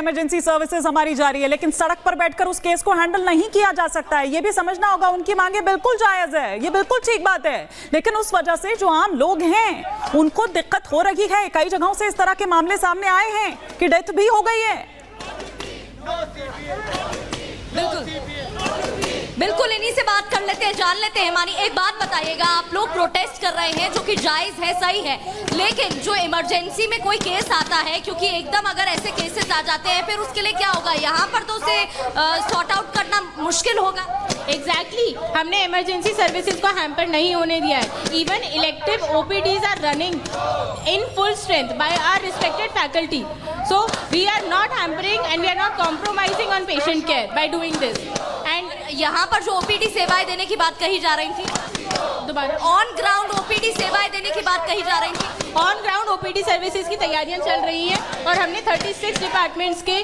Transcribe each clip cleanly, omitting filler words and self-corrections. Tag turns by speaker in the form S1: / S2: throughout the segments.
S1: Emergency services हमारी जारी है, लेकिन सड़क पर बैठकर उस केस को हैंडल नहीं किया जा सकता है। ये भी समझना होगा, उनकी मांगे बिल्कुल जायज है, ये बिल्कुल ठीक बात है, लेकिन उस वजह से जो आम लोग हैं उनको दिक्कत हो रही है। कई जगहों से इस तरह के मामले सामने आए हैं कि डेथ भी हो गई है।
S2: बिल्कुल इन्हीं से बात कर लेते हैं, जान लेते हैं। मानी, एक बात बताइएगा, आप लोग प्रोटेस्ट कर रहे हैं जो कि जायज है, सही है, लेकिन जो इमरजेंसी में कोई केस आता है, क्योंकि एकदम अगर ऐसे केसेस आ जाते हैं फिर उसके लिए क्या होगा, यहाँ पर तो उसे सॉर्ट आउट करना मुश्किल होगा।
S3: एग्जैक्टली हमने इमरजेंसी सर्विसेज को हैम्पर नहीं होने दिया है। Even elective OPDs are running in full strength by our respected faculty, so we are not hampering and we are not compromising on patient care by doing this.
S2: And यहाँ पर जो OPD सेवाएं देने की बात कही जा रही थी,
S3: दोबारा
S2: ऑन ग्राउंड ओपीडी सेवाएं देने की बात कही जा रही थी।
S3: ऑन ग्राउंड ओपीडी सर्विसेज की तैयारियां चल रही हैं और हमने 36 डिपार्टमेंट्स के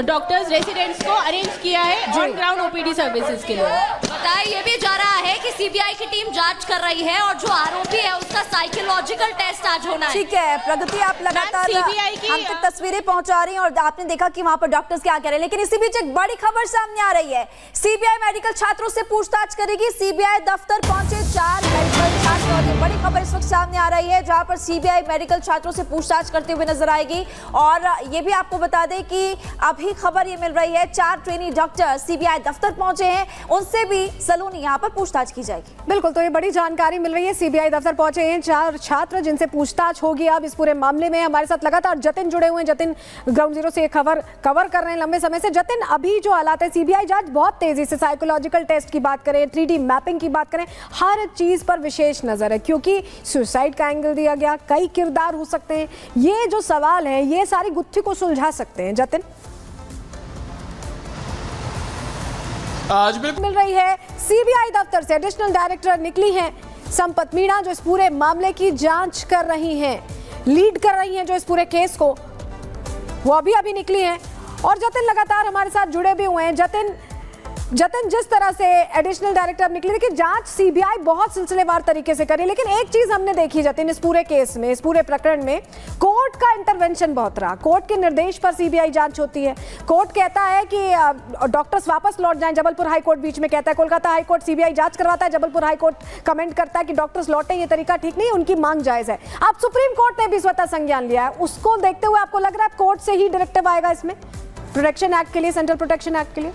S3: डॉक्टर्स रेसिडेंट्स को अरेंज किया है ऑन ग्राउंड ओपीडी सर्विसेज के लिए।
S2: बताया ये भी जा रहा है कि सीबीआई की टीम जांच कर रही है और जो आरोपी है उसका साइकोलॉजिकल टेस्ट आज होना है।
S4: ठीक है प्रगति, आप लगातार
S3: सीबीआई की
S4: हम तक तस्वीरें पहुंचा रही हैं और आपने देखा कि वहां पर डॉक्टर्स क्या कह रहे हैं, लेकिन इसी बीच एक बड़ी खबर सामने आ रही है। सीबीआई मेडिकल छात्रों से पूछताछ करेगी। सीबीआई दफ्तर पहुंचे 4 मेडिकल छात्र और ये बड़ी खबर इस वक्त सामने आ रही है, जहां पर सीबीआई मेडिकल छात्रों से पूछताछ करते हुए नजर आएगी। और ये भी आपको बता दें कि अभी खबर ये मिल रही है 4 ट्रेनी डॉक्टर सीबीआई दफ्तर पहुंचे हैं, उनसे भी सलूनी यहां पर पूछताछ की जाएगी।
S5: बिल्कुल, तो ये बड़ी जानकारी मिल रही है। सीबीआई दफ्तर पहुंचे हैं 4 छात्र जिनसे पूछताछ होगी अब इस पूरे मामले में। हमारे साथ लगातार जतिन जुड़े हुए हैं। जतिन ग्राउंड जीरो से ये खबर कवर कर रहे हैं लंबे समय से। जतिन, अभी जो हालात है, सीबीआई जांच बहुत तेजी से, साइकोलॉजिकल टेस्ट की बात करें, 3D मैपिंग की बात करें, हर चीज पर विशेष नजर है, क्योंकि सुसाइड का एंगल दिया गया, कई किरदार हो सकते हैं। ये जो सवाल है ये सारी गुत्थी को सुलझा सकते हैं। जतिन,
S6: आज बिल्कुल
S5: मिल रही है सीबीआई दफ्तर से एडिशनल डायरेक्टर निकली हैं संपत मीणा, जो इस पूरे मामले की जांच कर रही हैं, लीड कर रही हैं जो इस पूरे केस को, वो अभी निकली हैं। और जतिन लगातार हमारे साथ जुड़े भी हुए हैं। जतिन, जिस तरह से एडिशनल डायरेक्टर निकली, देखिए जांच सीबीआई बहुत सिलसिलेवार तरीके से करी, लेकिन एक चीज हमने देखी जतिन, इस पूरे केस में, इस पूरे प्रकरण में कोर्ट का इंटरवेंशन बहुत रहा। कोर्ट के निर्देश पर सीबीआई जांच होती है। कोर्ट कहता है कि डॉक्टर्स वापस लौट जाएं, जबलपुर हाई कोर्ट बीच में कहता है, कोलकाता हाई कोर्ट सीबीआई जांच करवाता है, जबलपुर हाई कोर्ट कमेंट करता है कि डॉक्टर्स लौटे, ये तरीका ठीक नहीं, उनकी मांग जायज है। अब सुप्रीम कोर्ट ने भी स्वतः संज्ञान लिया है। उसको देखते हुए आपको लग रहा है कोर्ट से ही डायरेक्टिव आएगा इसमें, प्रोटेक्शन एक्ट के लिए, सेंट्रल प्रोटेक्शन एक्ट के लिए?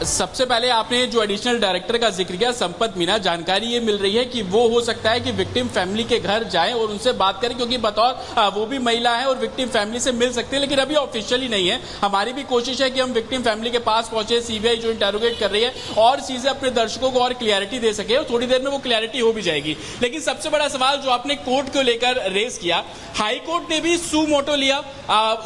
S6: सबसे पहले आपने जो एडिशनल डायरेक्टर का जिक्र किया संपत मीणा, जानकारी ये मिल रही है कि वो हो सकता है कि विक्टिम फैमिली के घर जाएं और उनसे बात करें, क्योंकि बतौर वो भी महिला है और विक्टिम फैमिली से मिल सकते हैं, लेकिन अभी ऑफिशियली नहीं है। हमारी भी कोशिश है कि हम विक्टिम फैमिली के पास पहुंचे, सीबीआई जो इंटरोगेट कर रही है और चीजें अपने दर्शकों को और क्लियरिटी दे सके, और थोड़ी देर में वो क्लियरिटी हो भी जाएगी। लेकिन सबसे बड़ा सवाल जो आपने कोर्ट को लेकर रेज किया, हाई कोर्ट ने भी सू मोटो लिया।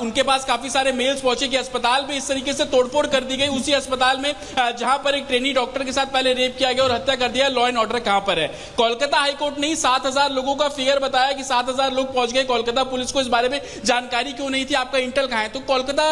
S6: उनके पास काफी सारे मेल्स पहुंचे कि अस्पताल में इस तरीके से तोड़फोड़ कर दी गई, उसी अस्पताल में जहां पर एक ट्रेनी डॉक्टर के साथ पहले रेप किया गया और हत्या कर दिया। लॉ एंड ऑर्डर कहां पर है? कोलकाता हाई कोर्ट ने 7000 लोगों का फिगर बताया कि 7000 लोग पहुंच गए। कोलकाता पुलिस को इस बारे में जानकारी क्यों नहीं थी? आपका इंटेल कहां है? तो कोलकाता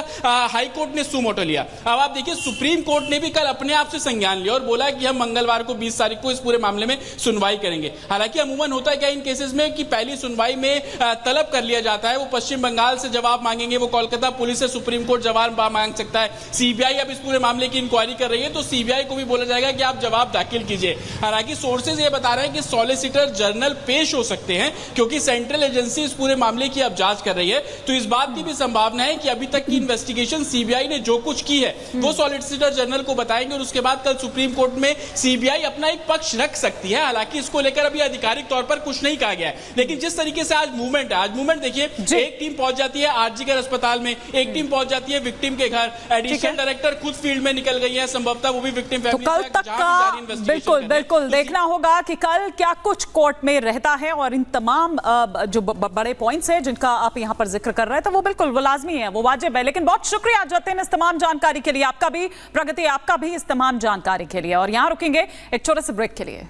S6: हाई कोर्ट ने सू मोटो लिया। अब आप देखिए, सुप्रीम कोर्ट ने भी कल अपने आप से संज्ञान लिया और बोला कि हम मंगलवार को 20 तारीख को इस पूरे मामले में सुनवाई करेंगे। हालांकि अमूमन होता है क्या इन केसेस में कि पहली सुनवाई में तलब कर लिया जाता है, वो पश्चिम बंगाल से जवाब मांगेंगे, वो कोलकाता पुलिस से सुप्रीम कोर्ट जवाब मांग सकता है। सीबीआई अब इस पूरे मामले की इंक्वायरी कर रही है, तो सीबीआई को भी बोला जाएगा कि आप जवाब दाखिल कीजिए। हालांकि सोर्सेज ये बता रहे हैं कि सॉलिसिटर जनरल पेश हो सकते हैं, क्योंकि सेंट्रल एजेंसी इस पूरे मामले की अब जांच कर रही है। तो इस बात की भी संभावना है कि अभी तक की इन्वेस्टिगेशन सीबीआई ने जो कुछ की है वो सॉलिसिटर जनरल को बताएंगे और उसके बाद कल सुप्रीम कोर्ट में सीबीआई अपना एक पक्ष रख सकती है। हालांकि इसको लेकर अभी आधिकारिक तौर पर कुछ नहीं कहा गया है, लेकिन जिस तरीके से आज मूवमेंट है, आज मूवमेंट देखिए, एक टीम पहुंच जाती है आरजीकर अस्पताल में, एक टीम पहुंच जाती है विक्टिम के घर, एडिशनल डायरेक्टर खुद फील्ड में निकल गई है, संभवतः वो भी विक्टिम फैमिली
S1: कल तक का बिल्कुल देखना होगा कि कल क्या कुछ कोर्ट में रहता है। और इन तमाम जो बड़े पॉइंट्स हैं जिनका आप यहां पर जिक्र कर रहे हैं, तो वो बिल्कुल वो लाजमी है, वो वाजिब है। लेकिन बहुत शुक्रिया जतिन इस तमाम जानकारी के लिए, आपका भी प्रगति, आपका भी इस तमाम जानकारी के लिए। और यहां रुकेंगे एक छोटे से ब्रेक के लिए।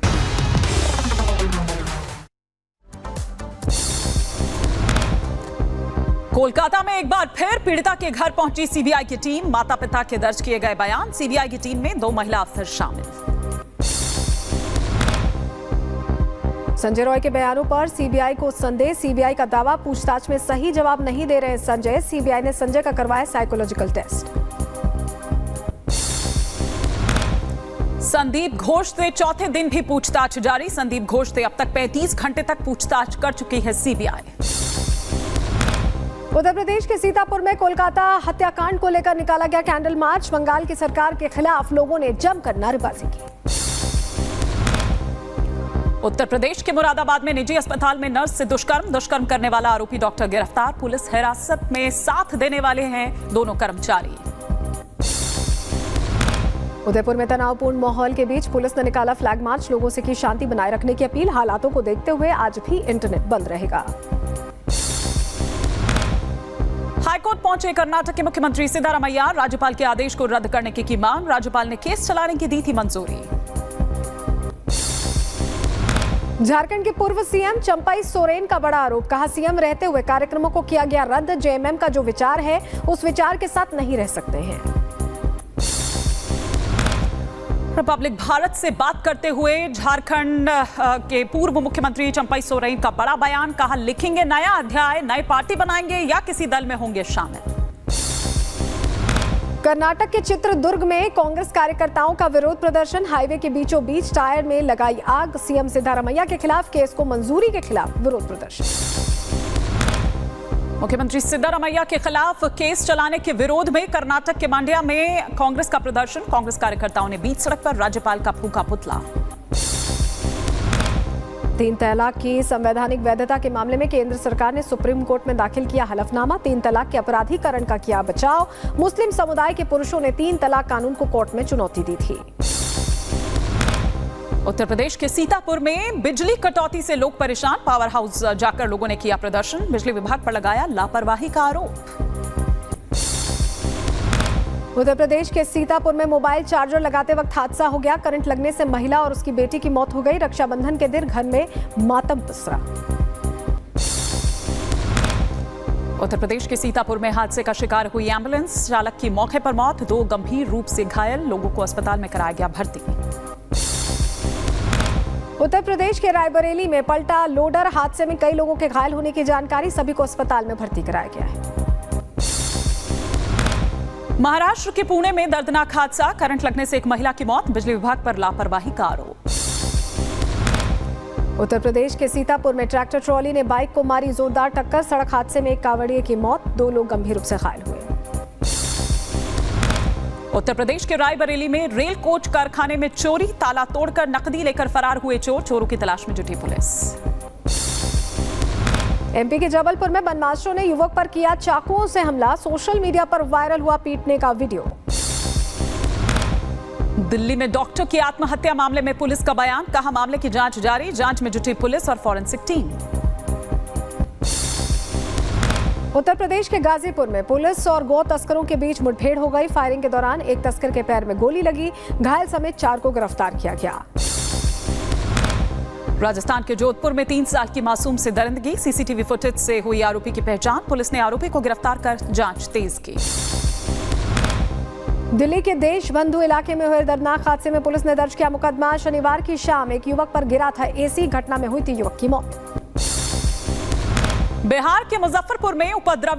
S1: कोलकाता में एक बार फिर पीड़िता के घर पहुंची सीबीआई की टीम, माता पिता के दर्ज किए गए बयान। सीबीआई की टीम में 2 महिला अफसर शामिल।
S5: संजय रॉय के बयानों पर सीबीआई को संदेह। सीबीआई का दावा, पूछताछ में सही जवाब नहीं दे रहे संजय। सीबीआई ने संजय का करवाया साइकोलॉजिकल टेस्ट।
S1: संदीप घोष से चौथे दिन भी पूछताछ जारी। संदीप घोष से अब तक 35 घंटे तक पूछताछ कर चुकी है सीबीआई।
S5: उत्तर प्रदेश के सीतापुर में कोलकाता हत्याकांड को लेकर निकाला गया कैंडल मार्च। बंगाल की सरकार के खिलाफ लोगों ने जमकर नारेबाजी की।
S1: उत्तर प्रदेश के मुरादाबाद में निजी अस्पताल में नर्स से दुष्कर्म करने वाला आरोपी डॉक्टर गिरफ्तार। पुलिस हिरासत में साथ देने वाले हैं दोनों कर्मचारी।
S5: उदयपुर में तनावपूर्ण माहौल के बीच पुलिस ने निकाला फ्लैग मार्च। लोगों से की शांति बनाए रखने की अपील। हालातों को देखते हुए आज भी इंटरनेट बंद रहेगा।
S1: हाईकोर्ट पहुंचे कर्नाटक के मुख्यमंत्री सिद्धारमैया। राज्यपाल के आदेश को रद्द करने की मांग। राज्यपाल ने केस चलाने की दी थी मंजूरी।
S5: झारखंड के पूर्व सीएम चंपाई सोरेन का बड़ा आरोप। कहा, सीएम रहते हुए कार्यक्रमों को किया गया रद्द। जेएमएम का जो विचार है उस विचार के साथ नहीं रह सकते हैं।
S1: रिपब्लिक भारत से बात करते हुए झारखंड के पूर्व मुख्यमंत्री चंपाई सोरेन का बड़ा बयान। कहा, लिखेंगे नया अध्याय, नए पार्टी बनाएंगे या किसी दल में होंगे शामिल।
S5: कर्नाटक के चित्रदुर्ग में कांग्रेस कार्यकर्ताओं का विरोध प्रदर्शन। हाईवे के बीचों बीच टायर में लगाई आग। सीएम सिद्धारमैया के खिलाफ केस को मंजूरी के खिलाफ विरोध प्रदर्शन।
S1: मुख्यमंत्री सिद्धारमैया के खिलाफ केस चलाने के विरोध में कर्नाटक के मांड्या में कांग्रेस का प्रदर्शन। कांग्रेस कार्यकर्ताओं ने बीच सड़क पर राज्यपाल का फूंका पुतला।
S5: 3 तलाक की संवैधानिक वैधता के मामले में केंद्र सरकार ने सुप्रीम कोर्ट में दाखिल किया हलफनामा। 3 तलाक के अपराधीकरण का किया बचाव। मुस्लिम समुदाय के पुरुषों ने 3 तलाक कानून को कोर्ट में चुनौती दी थी।
S1: उत्तर प्रदेश के सीतापुर में बिजली कटौती से लोग परेशान। पावर हाउस जाकर लोगों ने किया प्रदर्शन। बिजली विभाग पर लगाया लापरवाही का आरोप।
S5: उत्तर प्रदेश के सीतापुर में मोबाइल चार्जर लगाते वक्त हादसा हो गया। करंट लगने से महिला और उसकी बेटी की मौत हो गई। रक्षाबंधन के दिन घर में मातम पसरा। उत्तर प्रदेश के सीतापुर में हादसे का शिकार हुई एम्बुलेंस। चालक की मौके पर मौत। 2 गंभीर रूप से घायल। लोगों को अस्पताल में कराया गया भर्ती। उत्तर प्रदेश के रायबरेली में पलटा लोडर। हादसे में कई लोगों के घायल होने की जानकारी। सभी को अस्पताल में भर्ती कराया गया है।
S1: महाराष्ट्र के पुणे में दर्दनाक हादसा। करंट लगने से एक महिला की मौत। बिजली विभाग पर लापरवाही का आरोप।
S5: उत्तर प्रदेश के सीतापुर में ट्रैक्टर ट्रॉली ने बाइक को मारी जोरदार टक्कर। सड़क हादसे में एक कांवड़िए की मौत। 2 लोग गंभीर रूप से घायल हुए।
S1: उत्तर प्रदेश के रायबरेली में रेल कोच कारखाने में चोरी। ताला तोड़कर नकदी लेकर फरार हुए चोर। चोरों की तलाश में जुटी पुलिस।
S5: एमपी के जबलपुर में बदमाशों ने युवक पर किया चाकुओं से हमला। सोशल मीडिया पर वायरल हुआ पीटने का वीडियो।
S1: दिल्ली में डॉक्टर की आत्महत्या मामले में पुलिस का बयान। कहा, मामले की जांच जारी। जांच में जुटी पुलिस और फॉरेंसिक टीम।
S5: उत्तर प्रदेश के गाजीपुर में पुलिस और गौ तस्करों के बीच मुठभेड़ हो गई। फायरिंग के दौरान एक तस्कर के पैर में गोली लगी। घायल समेत 4 को गिरफ्तार किया गया।
S1: राजस्थान के जोधपुर में 3 साल की मासूम से दरिंदगी। सीसीटीवी फुटेज से हुई आरोपी की पहचान। पुलिस ने आरोपी को गिरफ्तार कर जांच तेज की।
S5: दिल्ली के देशबंधु इलाके में हुए दर्दनाक हादसे में पुलिस ने दर्ज किया मुकदमा। शनिवार की शाम एक युवक पर गिरा था एसी। घटना में हुई थी युवक की मौत।
S1: बिहार के मुजफ्फरपुर में उपद्रवी